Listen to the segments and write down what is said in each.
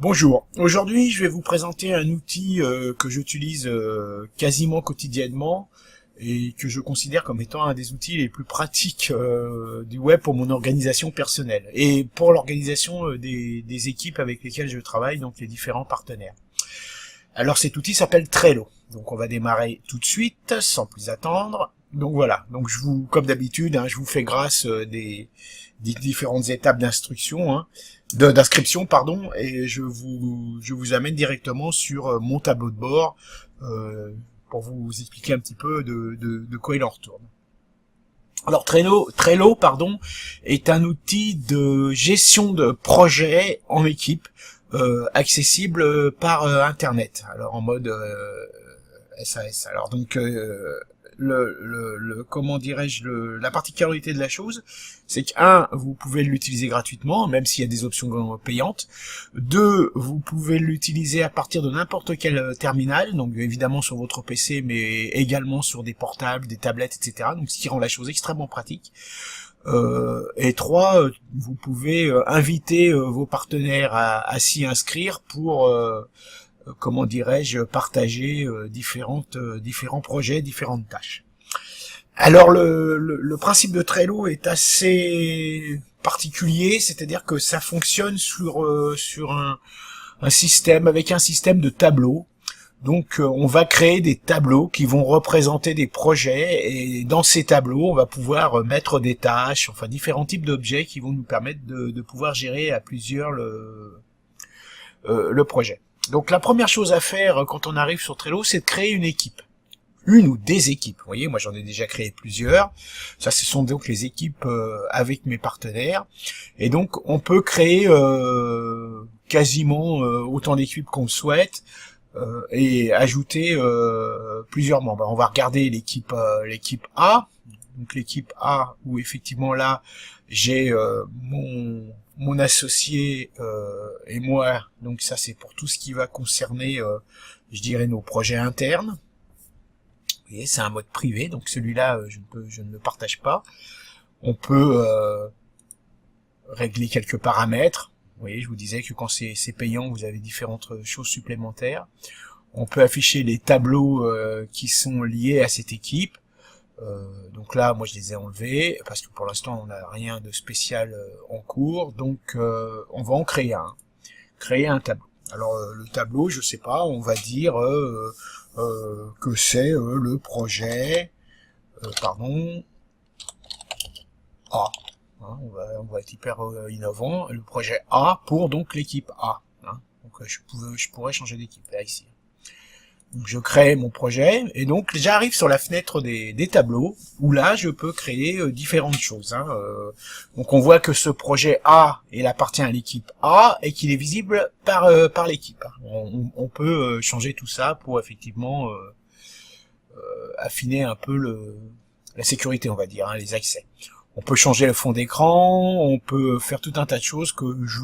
Bonjour, aujourd'hui je vais vous présenter un outil que j'utilise quasiment quotidiennement et que je considère comme étant un des outils les plus pratiques du web pour mon organisation personnelle et pour l'organisation des équipes avec lesquelles je travaille, donc les différents partenaires. Alors cet outil s'appelle Trello, donc on va démarrer tout de suite sans plus attendre. Donc voilà, donc comme d'habitude, je vous fais grâce des différentes étapes d'inscription, pardon, et je vous amène directement sur mon tableau de bord pour vous expliquer un petit peu de quoi il en retourne. Alors Trello, pardon, est un outil de gestion de projet en équipe accessible par Internet. Alors en mode SAS. Alors donc comment dirais-je, la particularité de la chose, c'est que vous pouvez l'utiliser gratuitement, même s'il y a des options payantes. 2, vous pouvez l'utiliser à partir de n'importe quel terminal, donc évidemment sur votre PC, mais également sur des portables, des tablettes, etc. Donc ce qui rend la chose extrêmement pratique. Et 3, vous pouvez inviter vos partenaires à s'y inscrire pour comment dirais-je, partager différents projets, différentes tâches. Alors le principe de Trello est assez particulier, c'est-à-dire que ça fonctionne sur un système, avec un système de tableaux. Donc on va créer des tableaux qui vont représenter des projets, et dans ces tableaux on va pouvoir mettre des tâches, enfin différents types d'objets qui vont nous permettre de pouvoir gérer à plusieurs le projet. Donc la première chose à faire quand on arrive sur Trello, c'est de créer une équipe. Une ou des équipes. Vous voyez, moi j'en ai déjà créé plusieurs. Ça, ce sont donc les équipes avec mes partenaires. Et donc on peut créer quasiment autant d'équipes qu'on le souhaite et ajouter plusieurs membres. On va regarder l'équipe A. Donc l'équipe A, où effectivement là j'ai mon associé et moi, donc ça c'est pour tout ce qui va concerner je dirais nos projets internes. Vous voyez, c'est un mode privé, donc celui-là je ne le partage pas. On peut régler quelques paramètres. Vous voyez, je vous disais que quand c'est payant, vous avez différentes choses supplémentaires. On peut afficher les tableaux qui sont liés à cette équipe. Donc là, moi je les ai enlevés parce que pour l'instant on n'a rien de spécial en cours. Donc on va en créer un tableau. Alors le tableau, je sais pas, on va dire que c'est le projet, pardon, A. On va être hyper innovant. Le projet A pour donc l'équipe A. Donc je pourrais changer d'équipe là ici. Donc je crée mon projet et donc j'arrive sur la fenêtre des tableaux où là je peux créer différentes choses. Donc on voit que ce projet A il appartient à l'équipe A et qu'il est visible par l'équipe. On peut changer tout ça pour effectivement affiner un peu la sécurité, on va dire, les accès. On peut changer le fond d'écran, on peut faire tout un tas de choses que je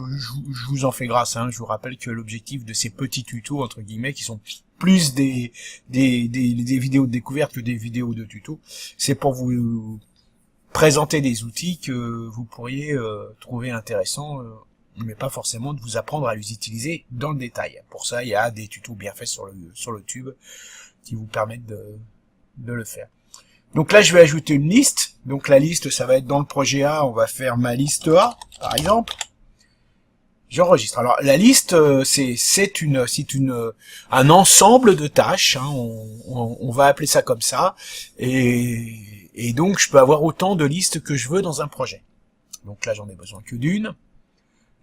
vous en fais grâce. Je vous rappelle que l'objectif de ces petits tutos, entre guillemets, qui sont plus des vidéos de découverte que des vidéos de tutos, c'est pour vous présenter des outils que vous pourriez trouver intéressants, mais pas forcément de vous apprendre à les utiliser dans le détail. Pour ça, il y a des tutos bien faits sur le tube qui vous permettent de le faire. Donc là, je vais ajouter une liste. Donc la liste, ça va être dans le projet A, on va faire ma liste A, par exemple. J'enregistre. Alors la liste, c'est un ensemble de tâches. On va appeler ça comme ça. Et donc je peux avoir autant de listes que je veux dans un projet. Donc là, j'en ai besoin que d'une.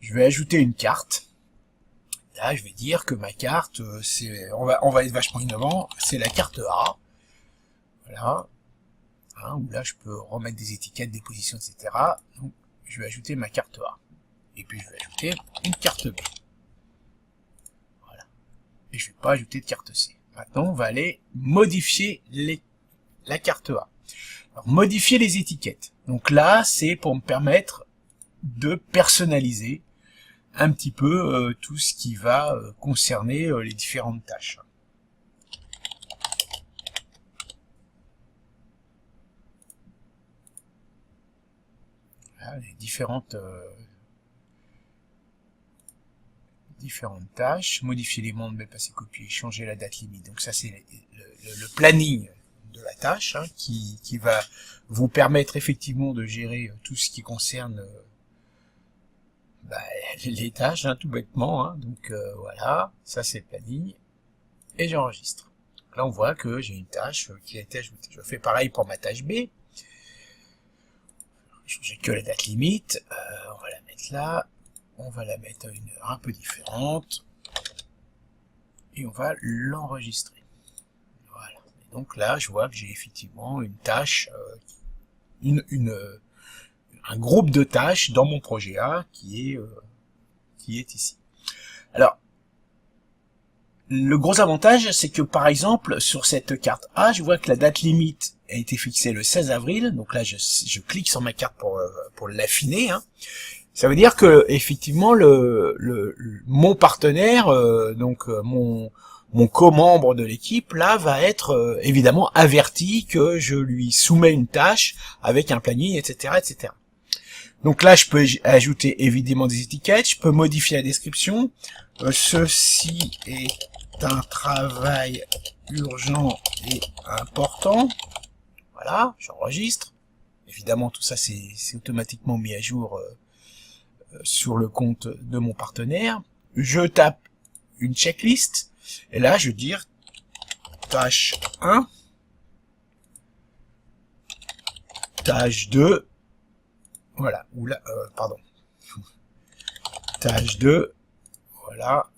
Je vais ajouter une carte. Là, je vais dire que ma carte, on va être vachement innovant. C'est la carte A. Voilà. Où là je peux remettre des étiquettes, des positions, etc. Donc je vais ajouter ma carte A. Et puis je vais ajouter une carte B. Voilà. Et je ne vais pas ajouter de carte C. Maintenant on va aller modifier la carte A. Alors, modifier les étiquettes. Donc là c'est pour me permettre de personnaliser un petit peu tout ce qui va concerner les différentes tâches. Les différentes différentes tâches, modifier les mondes, passer, copier, changer la date limite. Donc ça c'est le planning de la tâche hein, qui va vous permettre effectivement de gérer tout ce qui concerne les tâches, hein, tout bêtement. Hein. Donc voilà, ça c'est le planning et j'enregistre. Là on voit que j'ai une tâche qui a été ajoutée. Je fais pareil pour ma tâche B. Changer que la date limite. On va la mettre là. On va la mettre à une heure un peu différente. Et on va l'enregistrer. Voilà. Et donc là, je vois que j'ai effectivement une tâche, un groupe de tâches dans mon projet A qui est ici. Alors, le gros avantage, c'est que par exemple, sur cette carte A, je vois que la date limite a été fixée le 16 avril. Donc là, je clique sur ma carte pour l'affiner. Hein. Ça veut dire que effectivement mon partenaire, mon co-membre de l'équipe là va être évidemment averti que je lui soumets une tâche avec un planning, etc., etc. Donc là, je peux ajouter évidemment des étiquettes, je peux modifier la description. Ceci est un travail urgent et important. Voilà, j'enregistre. Évidemment, tout ça c'est automatiquement mis à jour sur le compte de mon partenaire. Je tape une checklist et là je vais dire tâche 1, tâche 2, voilà, ou là, pardon, tâche 2, voilà,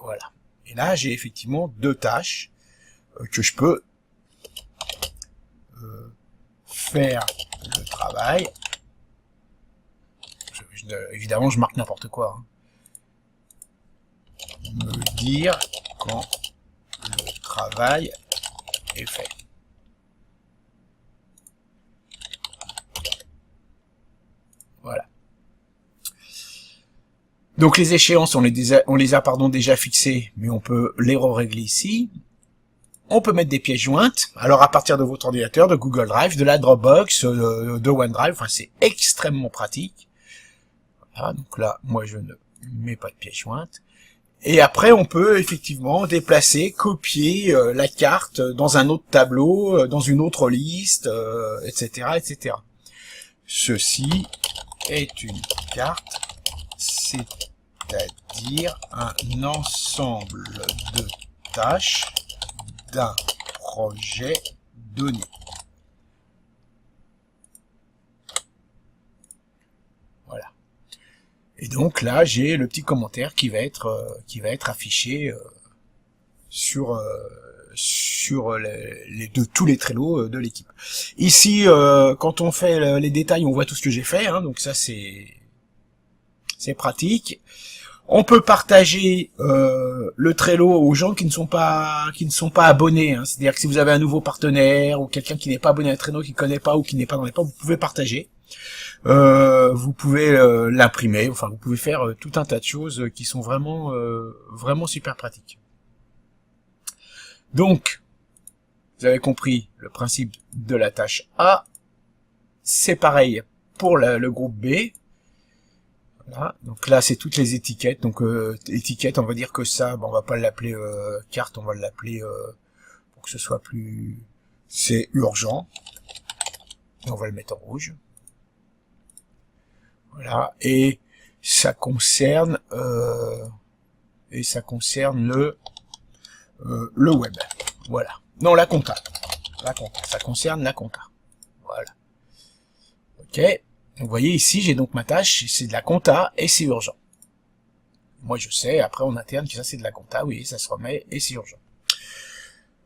voilà. Et là j'ai effectivement deux tâches que je peux faire le travail. Évidemment, je marque n'importe quoi. Hein. Me dire quand le travail est fait. Voilà. Donc les échéances, on les a déjà fixées, mais on peut les régler ici. On peut mettre des pièces jointes. Alors à partir de votre ordinateur, de Google Drive, de la Dropbox, de OneDrive, enfin c'est extrêmement pratique. Voilà, donc là, moi je ne mets pas de pièce jointe. Et après, on peut effectivement déplacer, copier la carte dans un autre tableau, dans une autre liste, etc., etc. Ceci est une carte, c'est-à-dire un ensemble de tâches d'un projet donné. Voilà. Et donc là, j'ai le petit commentaire qui va être affiché sur tous les Trello de l'équipe. Ici, quand on fait les détails, on voit tout ce que j'ai fait. Hein, donc ça, c'est pratique. On peut partager le Trello aux gens qui ne sont pas abonnés. Hein. C'est-à-dire que si vous avez un nouveau partenaire ou quelqu'un qui n'est pas abonné à Trello, qui ne connaît pas ou qui n'est pas dans les pas, vous pouvez partager. Vous pouvez l'imprimer. Enfin, vous pouvez faire tout un tas de choses qui sont vraiment super pratiques. Donc, vous avez compris le principe de la tâche A. C'est pareil pour le groupe B. Voilà. Donc là, c'est toutes les étiquettes. Donc étiquette, on va dire que ça, on va pas l'appeler carte, on va l'appeler pour que ce soit plus. C'est urgent. Et on va le mettre en rouge. Voilà. Et ça concerne le web. Voilà. Non, la compta. Ça concerne la compta. Voilà. Ok. Vous voyez ici, j'ai donc ma tâche, c'est de la compta et c'est urgent. Moi je sais, après en interne, que ça c'est de la compta, oui, ça se remet et c'est urgent.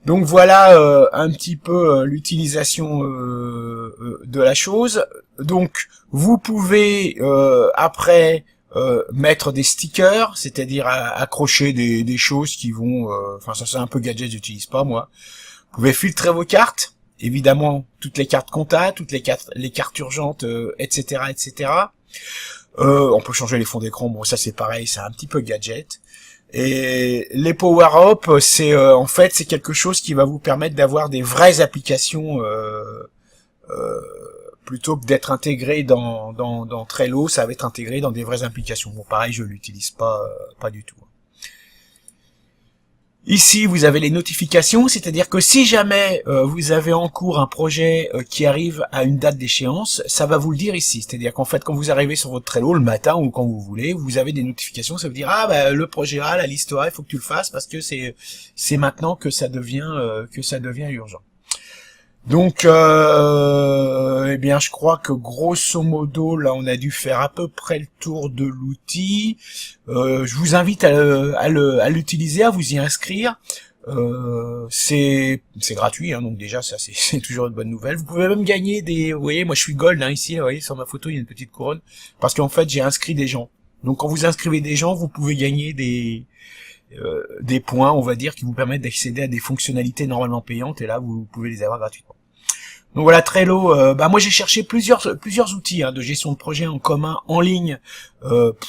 Donc voilà un petit peu l'utilisation de la chose. Donc vous pouvez après mettre des stickers, c'est-à-dire accrocher des choses qui vont... Enfin ça c'est un peu gadget, j'utilise pas moi. Vous pouvez filtrer vos cartes. Évidemment, toutes les cartes compta, toutes les cartes urgentes, etc., etc. On peut changer les fonds d'écran. Bon, ça c'est pareil, c'est un petit peu gadget. Et les power-up, c'est en fait c'est quelque chose qui va vous permettre d'avoir des vraies applications plutôt que d'être intégré dans Trello. Ça va être intégré dans des vraies applications. Bon, pareil, je l'utilise pas du tout. Ici, vous avez les notifications, c'est-à-dire que si jamais vous avez en cours un projet qui arrive à une date d'échéance, ça va vous le dire ici. C'est-à-dire qu'en fait, quand vous arrivez sur votre Trello le matin ou quand vous voulez, vous avez des notifications, ça vous dire ah bah le projet A, la liste A, il faut que tu le fasses parce que c'est maintenant que ça devient urgent. Donc, eh bien, je crois que grosso modo, là, on a dû faire à peu près le tour de l'outil. Je vous invite à l'utiliser, à vous y inscrire. C'est gratuit, hein, donc déjà, ça, c'est toujours une bonne nouvelle. Vous pouvez même gagner vous voyez, moi, je suis gold, hein, ici, vous voyez, sur ma photo, il y a une petite couronne, parce qu'en fait, j'ai inscrit des gens. Donc, quand vous inscrivez des gens, vous pouvez gagner des points, on va dire, qui vous permettent d'accéder à des fonctionnalités normalement payantes, et là, vous pouvez les avoir gratuitement. Donc voilà, Trello, moi j'ai cherché plusieurs outils de gestion de projet en commun, en ligne,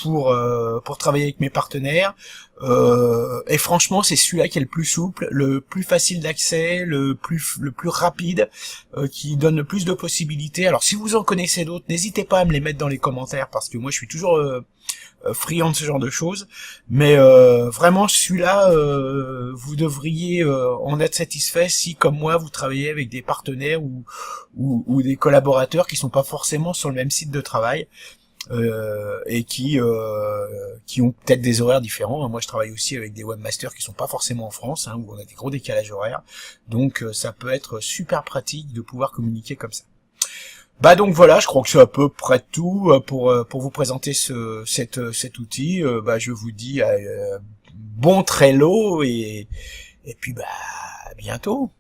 pour travailler avec mes partenaires. Et franchement, c'est celui-là qui est le plus souple, le plus facile d'accès, le plus rapide, qui donne le plus de possibilités. Alors si vous en connaissez d'autres, n'hésitez pas à me les mettre dans les commentaires, parce que moi je suis toujours friand de ce genre de choses, mais vraiment celui-là vous devriez en être satisfait si comme moi vous travaillez avec des partenaires ou des collaborateurs qui sont pas forcément sur le même site de travail et qui ont peut-être des horaires différents. Moi je travaille aussi avec des webmasters qui sont pas forcément en France, où on a des gros décalages horaires, donc ça peut être super pratique de pouvoir communiquer comme ça. Bah donc voilà, je crois que c'est à peu près tout pour vous présenter cet outil. Je vous dis bon Trello et puis à bientôt.